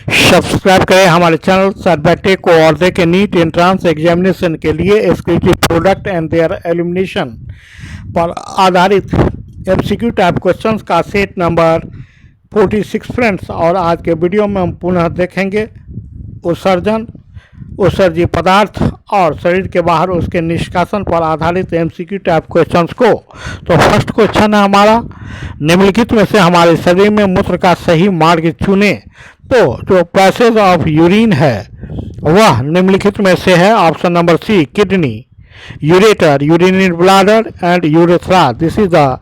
Subscribe करें हमारे channel सरबेटे को और देखें नीट एंट्रेंस एग्जामिनेशन के लिए exclusive product and there elimination पर आधारित एमसीक्यू टाइप क्वेश्चंस का सेट नंबर 46 फ्रेंड्स। और आज के वीडियो में हम पुनः देखेंगे उत्सर्जी पदार्थ और शरीर के बाहर उसके निष्कासन पर आधारित एमसीक्यू टाइप क्वेश्चंस को। तो फर्स्ट क्वेश्चन है हमारा, निम्नलिखित में से हमारे शरीर में मूत्र का सही मार्ग चुने। तो जो पैसेज ऑफ यूरिन है वह निम्नलिखित में से है। Option number C, kidney, ureter, urinary bladder and urethra. This is the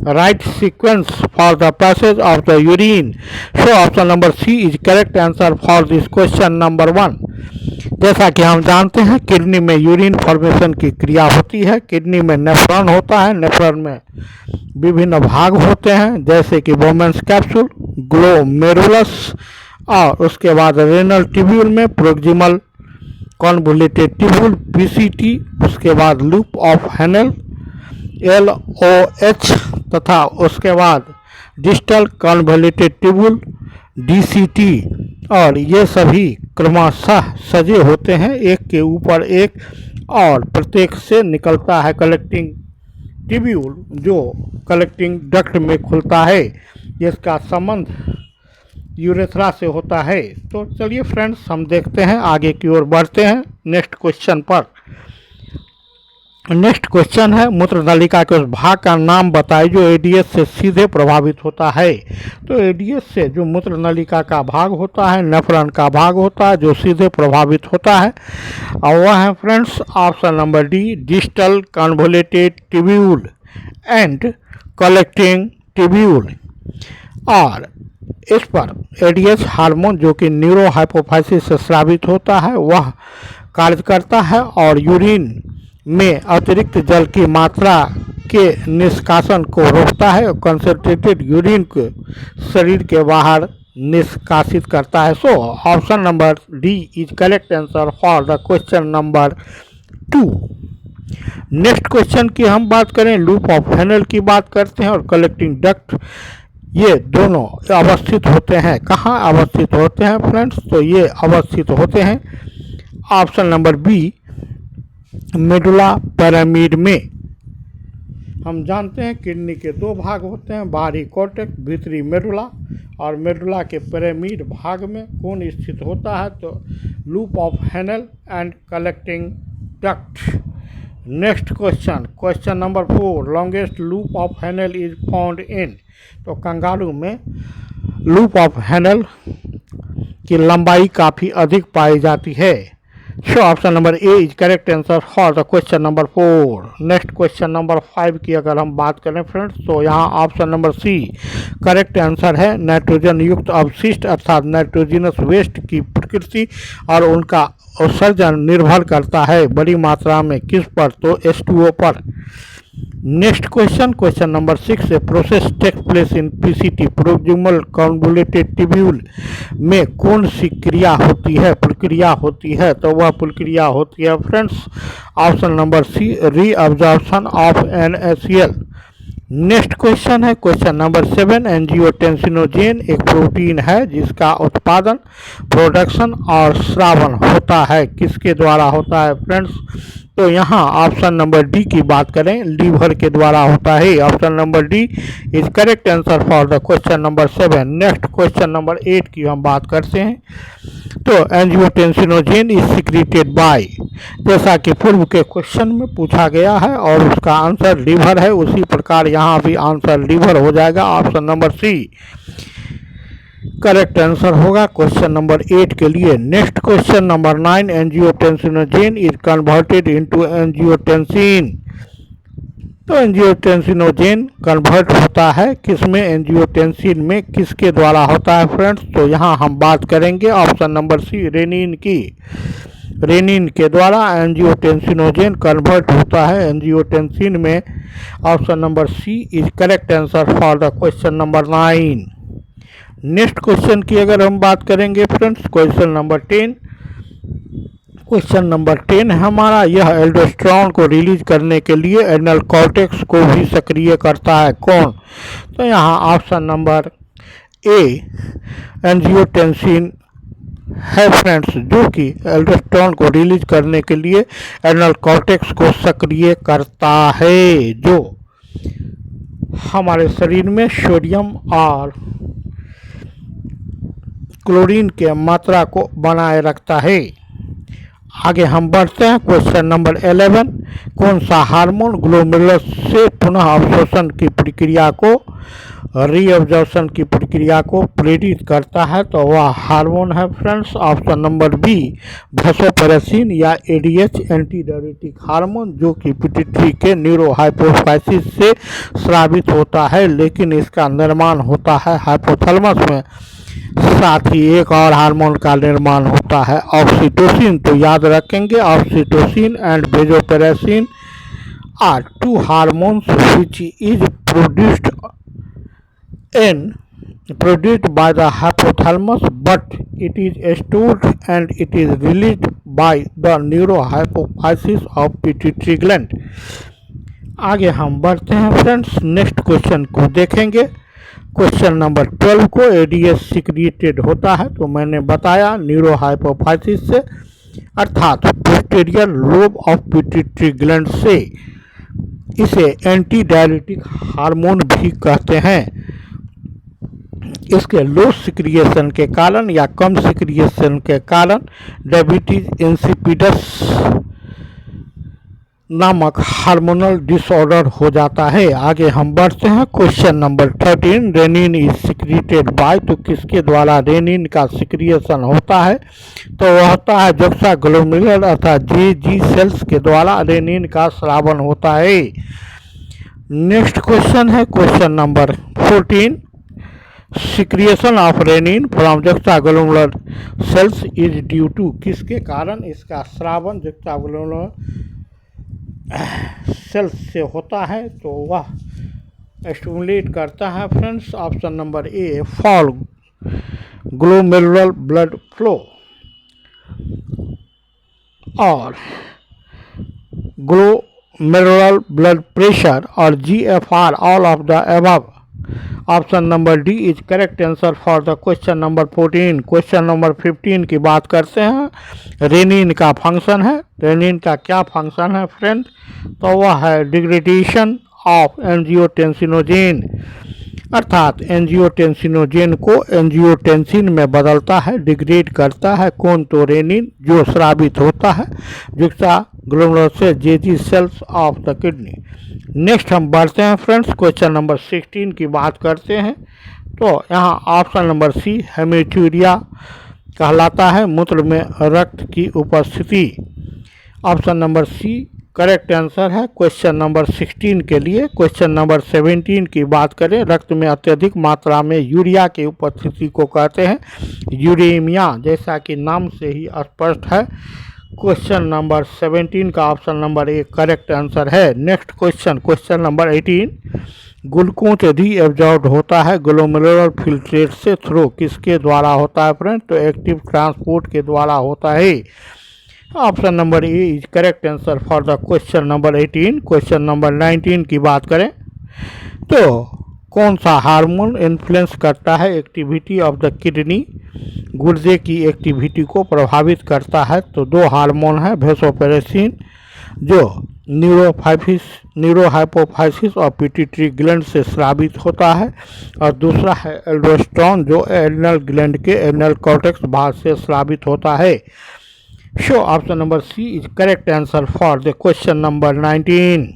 right sequence for the passage of the urine. So option number C is correct answer for this question number 1. जैसा कि हम जानते हैं kidney में urine formation की क्रिया होती है। किडनी में नेफ्रॉन होता है, नेफ्रॉन में विभिन्न भाग होते हैं जैसे कि बोमेंस कैप्सूल, ग्लोमेरुलस और उसके बाद रेनल ट्यूब्यूल में प्रोक्सिमल कॉन्वोल्यूटेड ट्यूब्यूल पीसीटी, उसके बाद लूप ऑफ हेनेल LOH तथा उसके बाद डिस्टल कॉन्वोल्यूटेड ट्यूब्यूल DCT। और ये सभी क्रमशः सजे होते हैं एक के ऊपर एक और प्रत्येक से निकलता है कलेक्टिंग ट्यूब्यूल जो कलेक्टिंग डक्ट में खुलता है, जिसका संबंध यूरेथ्रा से होता है। तो चलिए फ्रेंड्स हम देखते हैं, आगे की ओर बढ़ते हैं नेक्स्ट क्वेश्चन पर। नेक्स्ट क्वेश्चन है, मूत्र नलिका के उस भाग का नाम बताइए जो एडीएस से सीधे प्रभावित होता है। तो एडीएस से जो मूत्र नलिका का भाग होता है, नेफ्रॉन का भाग होता है जो सीधे प्रभावित होता है, और वह है friends option number D, distal convoluted tubule and collecting tubule. और इस पर एडीएस हार्मोन जो कि न्यूरो हाइपोफाइसिस से स्रावित होता है वह कार्य करता है और यूरिन में अतिरिक्त जल की मात्रा के निष्कासन को रोकता है और कंसंट्रेटेड यूरिन को शरीर के बाहर निष्कासित करता है। So option number D is correct answer for the question number 2। Next question की हम बात करें, लूप ऑफ हेनेल की बात करते हैं और कलेक्टिंग डक्ट, ये दोनों अवस्थित होते हैं। कहाँ अवस्थित होते हैं फ्रेंड्स? तो ये अवस्थित होते हैं option number B, medulla pyramid में। हम जानते हैं किडनी के दो भाग होते हैं, बाहरी कॉर्टेक्स, भीतरी मेडुला। और मेडुला के पिरामिड भाग में कौन स्थित होता है? तो loop of Henle and collecting duct. Next question, question number 4, longest loop of Henle is found in. तो कंगारू में लूप ऑफ हेनेल की लंबाई काफ़ी अधिक पाई जाती है। So option number A is correct answer for the question number 4। Next question number 5 की अगर हम बात करें फ्रेंड्स, तो यहाँ option number C correct answer है। नाइट्रोजन युक्त अवशिष्ट अर्थात नाइट्रोजिनस वेस्ट की प्रकृति और उनका उत्सर्जन निर्भर करता है बड़ी मात्रा में किस पर? तो H2O पर। Next question, question number 6, process take place in PCT, proximal convoluted tubule में कौन सी क्रिया होती है, प्रक्रिया होती है? तो वह प्रक्रिया होती है friends option number C, reabsorption of NaCl। Next question है क्वेश्चन नंबर 7, एंजियोटेंसिनोजेन एक प्रोटीन है जिसका उत्पादन, प्रोडक्शन और स्रावन होता है, किसके द्वारा होता है फ्रेंड्स? तो यहाँ ऑप्शन नंबर डी की बात करें, लीवर के द्वारा होता है। Option number D is correct answer for the question number 7। Next question number 8 की हम बात करते हैं। तो एंजियोटेंसिनोजेन इज सिक्रीटेड बाय, जैसा कि पूर्व के क्वेश्चन में पूछा गया है और उसका आंसर लीवर है, उसी प्रकार यहाँ भी आंसर लीवर हो जाएगा। Option number C correct answer होगा क्वेश्चन नंबर 8 के लिए। Next question number 9, angiotensinogen is converted into angiotensin. तो एंजियोटेंसिनोजेन कन्वर्ट होता है किसमें? एंजियोटेंसिन में, किसके द्वारा होता है फ्रेंड्स? तो यहाँ हम बात करेंगे ऑप्शन नंबर सी, रेनिन की। रेनिन के द्वारा एंजियोटेंसिनोजेन कन्वर्ट होता है एंजियोटेंसिन में। Option number C is correct answer for the question number 9। Next question की अगर हम बात करेंगे friends, question number 10, question number 10 है हमारा, यह एल्डोस्टेरोन को रिलीज करने के लिए एनल कॉर्टेक्स को भी सक्रिय करता है, कौन? तो यहाँ ऑप्शन नंबर ए, एंजियोटेंसिन है फ्रेंड्स, जो कि एल्डोस्टेरोन को रिलीज करने के लिए एड्रेनल कॉर्टेक्स को सक्रिय करता है, जो हमारे शरीर में सोडियम और क्लोरीन के मात्रा को बनाए रखता है। आगे हम बढ़ते हैं क्वेश्चन नंबर 11। कौन सा हार्मोन ग्लोमेरुलस से पुनः अवशोषण की प्रक्रिया को रीअब्जॉर्प्शन की प्रक्रिया को प्रेरित करता है? तो वह हार्मोन है friends option number B, vasopressin या एडीएच एंटी डायरेटिक हार्मोन, जो कि पिट्यूटरी के न्यूरोहाइपोफाइसिस से स्रावित होता है, लेकिन इसका निर्माण होता है हाइपोथैलेमस में। साथ ही एक और हार्मोन का निर्माण होता है ऑक्सीटोसिन। तो याद रखेंगे oxytocin and vasopressin are two hormones which is produced by the hypothalamus, but it is stored and it is released by the neurohypophysis of pituitary gland। आगे हम बढ़ते हैं फ्रेंड्स, नेक्स्ट क्वेश्चन को देखेंगे। क्वेश्चन नंबर 12 को ADS सिक्रिएटेड होता है, तो मैंने बताया न्यूरोहाइपोफाइसिस से, अर्थात posterior lobe of pituitary gland से। इसे एंटी डायरेटिक हार्मोन भी कहते हैं। इसके लो सिक्रिएशन के कारण या कम सिक्रिएशन के कारण डायबिटीज इंसिपिडस नामक हार्मोनल डिसऑर्डर हो जाता है। आगे हम बढ़ते हैं question number 13। Renin is secreted by, तो किसके द्वारा रेनिन का सिक्रिएशन होता है? तो वह होता है जुक्सा ग्लोमेरुलर अर्थात जेजी सेल्स के द्वारा रेनिन का स्रावन होता है। नेक्स्ट क्वेश्चन है question number 14। Secretion of renin from juxtaglomerular cells is due to, किसके कारण इसका स्रावन जुक्सा ग्लोमेरुलर सेल्स से होता है? तो वह स्टिमुलेट करता है फ्रेंड्स ऑप्शन नंबर ए, फॉल ग्लोमेरुलर ब्लड फ्लो और ग्लोमेरुलर ब्लड प्रेशर और GFR, all of the above. Option number D is correct answer for the question number 14। Question number 15 की बात करते हैं। रेनिन का फंक्शन है, रेनिन का क्या फंक्शन है फ्रेंड? तो वह है डिग्रेडेशन ऑफ एंजियोटेंसिनोजेन, अर्थात एंजियोटेंसिनोजेन को एंजियोटेंसिन में बदलता है, डिग्रेड करता है। कौन? तो रेनिन, जो स्रावित होता है जुक्सा ग्लोमेरुलर से जेजी sales of the kidney. Next हम बढ़ते हैं फ्रेंड्स, क्वेश्चन नंबर 16 की बात करते हैं। तो यहाँ ऑप्शन नंबर सी हेमेट्यूरिया कहलाता है, मूत्र में रक्त की उपस्थिति। Option number C correct answer है क्वेश्चन नंबर 16 के लिए। क्वेश्चन नंबर 17 की बात करें, रक्त में अत्यधिक मात्रा में यूरिया की उपस्थिति को कहते हैं यूरेमिया, जैसा कि नाम से ही स्पष्ट है। क्वेश्चन नंबर 17 का option number A correct answer है। Next question, question number 18। Glucose reabsorb होता है ग्लोमेरुलर फिल्ट्रेट से थ्रू, किसके द्वारा होता है फ्रेंड? तो एक्टिव ट्रांसपोर्ट के द्वारा होता है। Option number A is correct answer for the question number 18। Question number 19 की बात करें तो कौन सा हार्मोन इन्फ्लुएंस करता है एक्टिविटी ऑफ द किडनी, गुर्दे की एक्टिविटी को प्रभावित करता है? तो दो हार्मोन है, वैसोप्रेसिन जो न्यूरोहाइपोफाइसिस और पिट्यूटरी ग्लैंड से स्रावित होता है, और दूसरा है एल्डोस्टेरोन जो एड्रेनल ग्लैंड के एड्रेनल कॉर्टेक्स भाग से स्रावित होता है। So option number C is correct answer for the question number 19।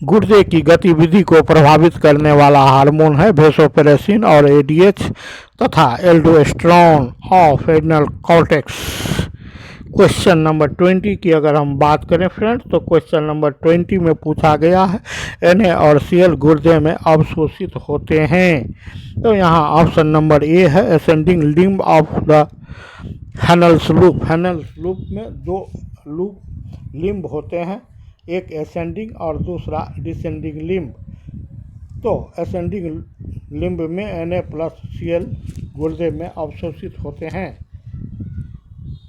गुर्दे की गतिविधि को प्रभावित करने वाला हार्मोन है वैसोप्रेसिन और एडीएच तथा aldosterone of adrenal cortex. Question number 20 की अगर हम बात करें फ्रेंड्स, तो क्वेश्चन नंबर 20 में पूछा गया है Na और Cl गुर्दे में अवशोषित होते हैं। तो यहाँ ऑप्शन नंबर ए है ascending limb of the Henle's loop. Henle's loop में दो लूप लिम्ब होते हैं, एक असेंडिंग और दूसरा डिसेंडिंग लिम्ब। तो असेंडिंग लिम्ब में Na प्लस Cl गुर्दे में अवशोषित होते हैं।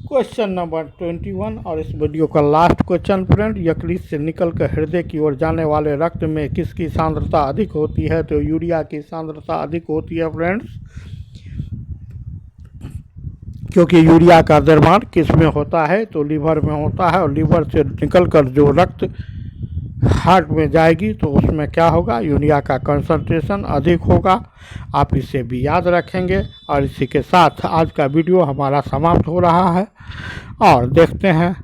क्वेश्चन नंबर 21 और इस वीडियो का लास्ट क्वेश्चन फ्रेंड, यकृत से निकलकर हृदय की ओर जाने वाले रक्त में किसकी सांद्रता अधिक होती है? तो यूरिया की सांद्रता अधिक होती है फ्रेंड्स। क्योंकि यूरिया का निर्माण किस में होता है, तो लीवर में होता है, और लीवर से निकलकर जो रक्त हार्ट में जाएगी तो उसमें क्या होगा, यूरिया का कंसंट्रेशन अधिक होगा। आप इसे भी याद रखेंगे। और इसी के साथ आज का वीडियो हमारा समाप्त हो रहा है, और देखते हैं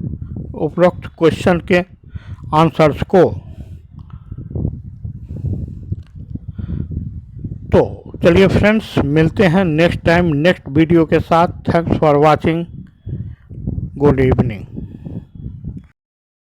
उपरोक्त क्वेश्चन के आंसर्स को। तो चलिए फ्रेंड्स, मिलते हैं नेक्स्ट टाइम नेक्स्ट वीडियो के साथ। Thanks for watching. Good evening.